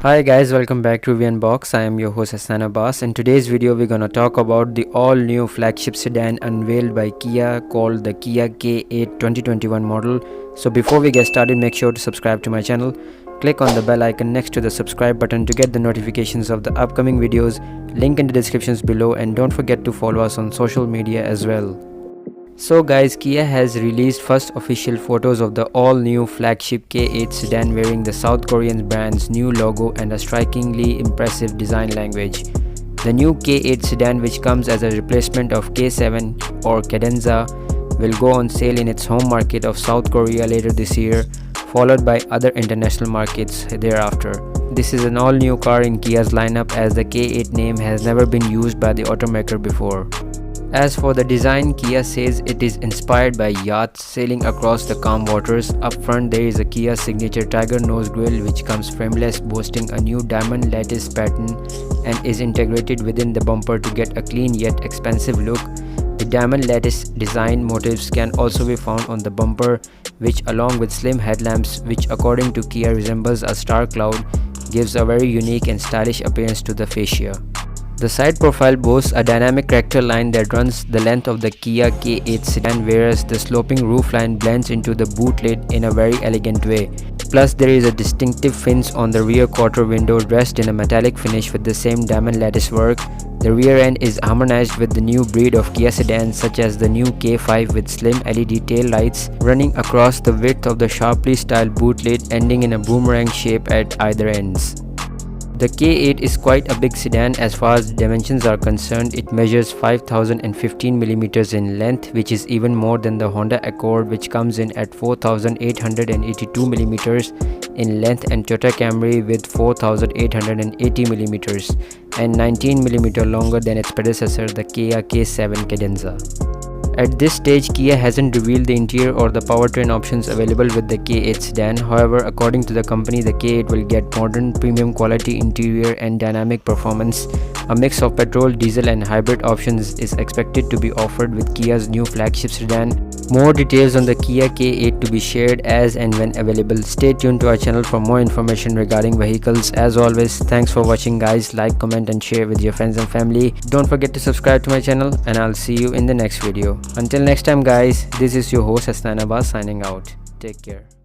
Hi guys, welcome back to Unbox. I am your host Hassan Abbas. In today's video we're gonna talk about the all new flagship sedan unveiled by Kia called the Kia K8 2021 model. So before we get started, make sure to subscribe to my channel. Click on the bell icon next to the subscribe button to get the notifications of the upcoming videos. Link in the descriptions below, and don't forget to follow us on social media as well. So guys, Kia has released first official photos of the all-new flagship K8 sedan wearing the South Korean brand's new logo and a strikingly impressive design language. The new K8 sedan, which comes as a replacement of K7 or Cadenza, will go on sale in its home market of South Korea later this year, followed by other international markets thereafter. This is an all-new car in Kia's lineup, as the K8 name has never been used by the automaker before. As for the design, Kia says it is inspired by yachts sailing across the calm waters. Up front there is a Kia signature tiger nose grille, which comes frameless, boasting a new diamond lattice pattern and is integrated within the bumper to get a clean yet expensive look. The diamond lattice design motifs can also be found on the bumper, which along with slim headlamps, which according to Kia resembles a star cloud, gives a very unique and stylish appearance to the fascia. The side profile boasts a dynamic character line that runs the length of the Kia K8 sedan, whereas the sloping roofline blends into the boot lid in a very elegant way. Plus, there is a distinctive fins on the rear quarter window dressed in a metallic finish with the same diamond lattice work. The rear end is harmonized with the new breed of Kia sedans, such as the new K5 with slim LED tail lights running across the width of the sharply styled boot lid, ending in a boomerang shape at either ends. The K8 is quite a big sedan as far as dimensions are concerned. It measures 5015mm in length, which is even more than the Honda Accord, which comes in at 4882mm in length, and Toyota Camry with 4880mm and 19mm longer than its predecessor, the KIA K7 Cadenza. At this stage, Kia hasn't revealed the interior or the powertrain options available with the K8 sedan. However, according to the company, the K8 will get modern, premium quality interior and dynamic performance. A mix of petrol, diesel and hybrid options is expected to be offered with Kia's new flagship sedan. More details on the Kia K8 to be shared as and when available. Stay tuned to our channel for more information regarding vehicles. As always, thanks for watching guys. Like, comment and share with your friends and family. Don't forget to subscribe to my channel, and I'll see you in the next video. Until next time guys, this is your host Hassan Abbas signing out. Take care.